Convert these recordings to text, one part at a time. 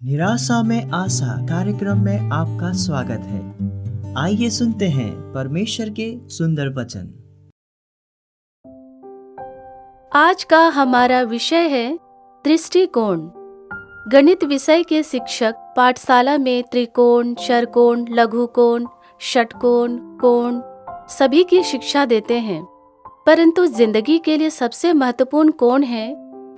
निराशा में आशा कार्यक्रम में आपका स्वागत है। आइए सुनते हैं परमेश्वर के सुंदर वचन। आज का हमारा विषय है दृष्टिकोण। गणित विषय के शिक्षक पाठशाला में त्रिकोण, चरकोण, लघुकोण, षटकोण, कोण सभी की शिक्षा देते हैं, परंतु जिंदगी के लिए सबसे महत्वपूर्ण कोण है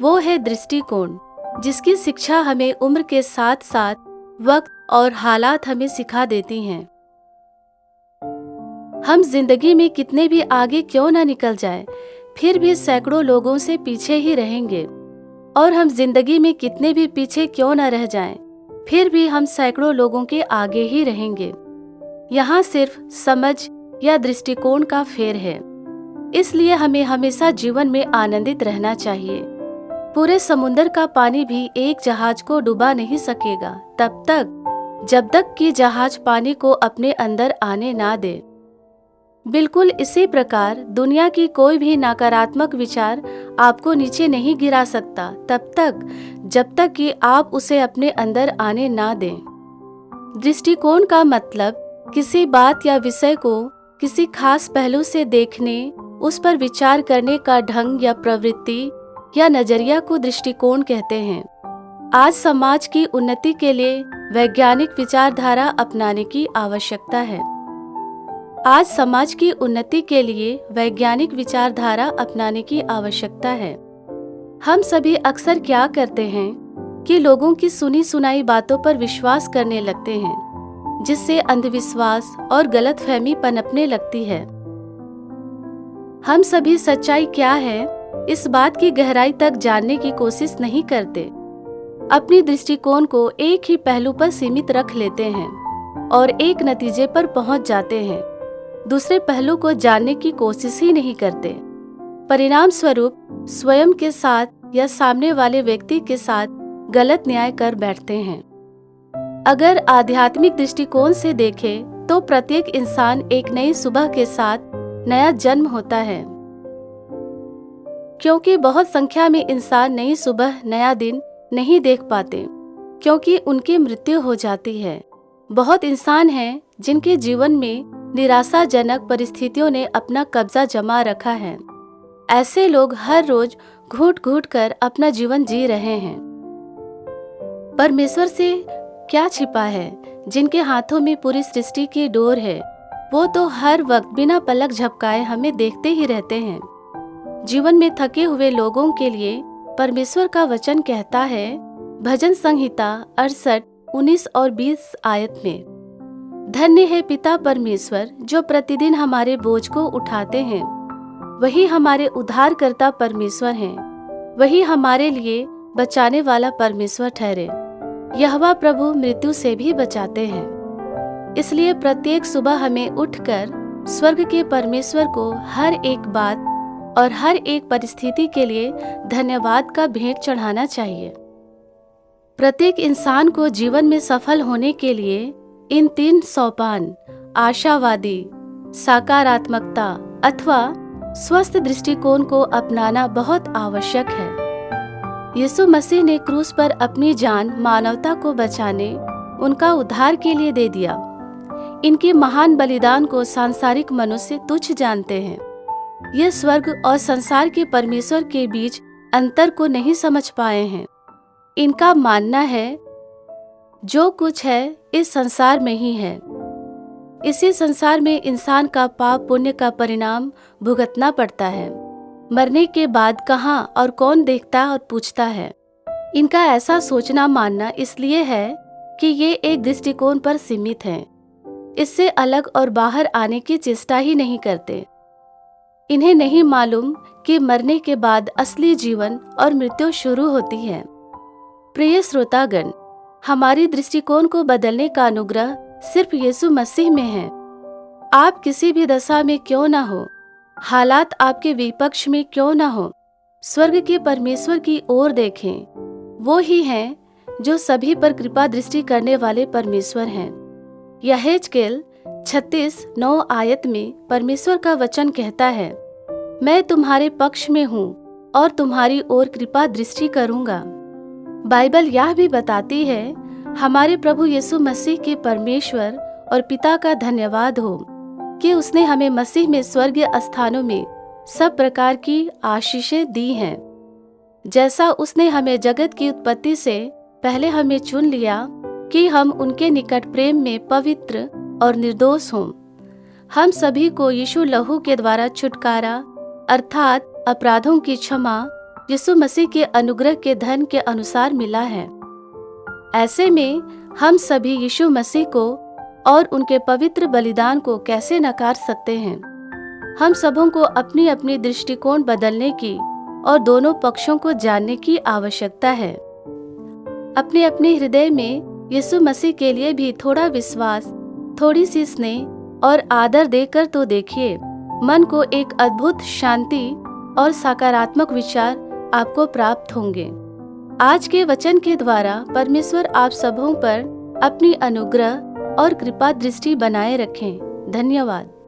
वो है दृष्टिकोण, जिसकी शिक्षा हमें उम्र के साथ साथ वक्त और हालात हमें सिखा देती हैं। हम जिंदगी में कितने भी आगे क्यों न निकल जाएं, फिर भी सैकड़ों लोगों से पीछे ही रहेंगे। और हम जिंदगी में कितने भी पीछे क्यों न रह जाएं, फिर भी हम सैकड़ों लोगों के आगे ही रहेंगे। यहाँ सिर्फ समझ या दृष्टिकोण का फेर है। इसलिए हमें हमेशा जीवन में आनंदित रहना चाहिए। पूरे समुद्र का पानी भी एक जहाज को डुबा नहीं सकेगा तब तक जब तक कि जहाज पानी को अपने अंदर आने ना दे। बिल्कुल इसी प्रकार दुनिया की कोई भी नकारात्मक विचार आपको नीचे नहीं गिरा सकता तब तक जब तक कि आप उसे अपने अंदर आने ना दें। दृष्टिकोण का मतलब किसी बात या विषय को किसी खास पहलू से देखने, उस पर विचार करने का ढंग या प्रवृत्ति या नजरिया को दृष्टिकोण कहते हैं। आज समाज की उन्नति के लिए वैज्ञानिक विचारधारा अपनाने की आवश्यकता है। आज समाज की उन्नति के लिए वैज्ञानिक विचारधारा अपनाने की आवश्यकता है। हम सभी अक्सर क्या करते हैं कि लोगों की सुनी सुनाई बातों पर विश्वास करने लगते हैं, जिससे अंधविश्वास और गलतफहमी पनपने लगती है। हम सभी सच्चाई क्या है इस बात की गहराई तक जानने की कोशिश नहीं करते। अपनी दृष्टिकोण को एक ही पहलू पर सीमित रख लेते हैं और एक नतीजे पर पहुंच जाते हैं। दूसरे पहलू को जानने की कोशिश ही नहीं करते। परिणाम स्वरूप स्वयं के साथ या सामने वाले व्यक्ति के साथ गलत न्याय कर बैठते हैं। अगर आध्यात्मिक दृष्टिकोण से देखें तो प्रत्येक इंसान एक नई सुबह के साथ नया जन्म होता है, क्योंकि बहुत संख्या में इंसान नई सुबह, नया दिन नहीं देख पाते क्योंकि उनकी मृत्यु हो जाती है। बहुत इंसान हैं जिनके जीवन में निराशाजनक परिस्थितियों ने अपना कब्जा जमा रखा है। ऐसे लोग हर रोज घुट घुट कर अपना जीवन जी रहे हैं। परमेश्वर से क्या छिपा है? जिनके हाथों में पूरी सृष्टि की डोर है, वो तो हर वक्त बिना पलक झपकाए हमें देखते ही रहते हैं। जीवन में थके हुए लोगों के लिए परमेश्वर का वचन कहता है, भजन संहिता 68, 19 और 20 आयत में, धन्य है पिता परमेश्वर जो प्रतिदिन हमारे बोझ को उठाते हैं। वही हमारे उद्धारकर्ता परमेश्वर हैं। वही हमारे लिए बचाने वाला परमेश्वर ठहरे। यहोवा प्रभु मृत्यु से भी बचाते हैं। इसलिए प्रत्येक सुबह हमें उठकर स्वर्ग के परमेश्वर को हर एक बात और हर एक परिस्थिति के लिए धन्यवाद का भेंट चढ़ाना चाहिए। प्रत्येक इंसान को जीवन में सफल होने के लिए इन 3 सोपान आशावादी, सकारात्मकता अथवा स्वस्थ दृष्टिकोण को अपनाना बहुत आवश्यक है। यीशु मसीह ने क्रूस पर अपनी जान मानवता को बचाने, उनका उद्धार के लिए दे दिया। इनके महान बलिदान को सांसारिक मनुष्य तुच्छ जानते हैं। ये स्वर्ग और संसार के परमेश्वर के बीच अंतर को नहीं समझ पाए हैं। इनका मानना है जो कुछ है इस संसार में ही है। इसी संसार में इंसान का पाप पुण्य का परिणाम भुगतना पड़ता है। मरने के बाद कहाँ और कौन देखता और पूछता है। इनका ऐसा सोचना मानना इसलिए है कि ये एक दृष्टिकोण पर सीमित हैं। इससे अलग और बाहर आने की चेष्टा ही नहीं करते। इन्हें नहीं मालूम कि मरने के बाद असली जीवन और मृत्यु शुरू होती है। प्रिय श्रोतागण, हमारी दृष्टिकोण को बदलने का अनुग्रह सिर्फ यीशु मसीह में है। आप किसी भी दशा में क्यों ना हो, हालात आपके विपक्ष में क्यों ना हो, स्वर्ग के परमेश्वर की ओर देखें। वो ही हैं जो सभी पर कृपा दृष्टि करने वाले परमेश्वर हैं। यहेजकेल 36:9 आयत में परमेश्वर का वचन कहता है, मैं तुम्हारे पक्ष में हूँ और तुम्हारी ओर कृपा दृष्टि करूँगा। बाइबल यह भी बताती है, हमारे प्रभु यीशु मसीह के परमेश्वर और पिता का धन्यवाद हो कि उसने हमें मसीह में स्वर्गीय स्थानों में सब प्रकार की आशीषें दी हैं। जैसा उसने हमें जगत की उत्पत्ति से पहले हमें चुन लिया कि हम उनके निकट प्रेम में पवित्र और निर्दोष हों। हम सभी को यीशु लहू के द्वारा छुटकारा अर्थात अपराधों की क्षमा यीशु मसीह के अनुग्रह के धन के अनुसार मिला है। ऐसे में हम सभी यीशु मसीह को और उनके पवित्र बलिदान को कैसे नकार सकते हैं। हम सबों को अपनी अपनी दृष्टिकोण बदलने की और दोनों पक्षों को जानने की आवश्यकता है। अपने अपने हृदय में यीशु मसीह के लिए भी थोड़ा विश्वास, थोड़ी सी स्नेह और आदर देकर तो देखिए, मन को एक अद्भुत शांति और सकारात्मक विचार आपको प्राप्त होंगे। आज के वचन के द्वारा परमेश्वर आप सबों पर अपनी अनुग्रह और कृपा दृष्टि बनाए रखें। धन्यवाद।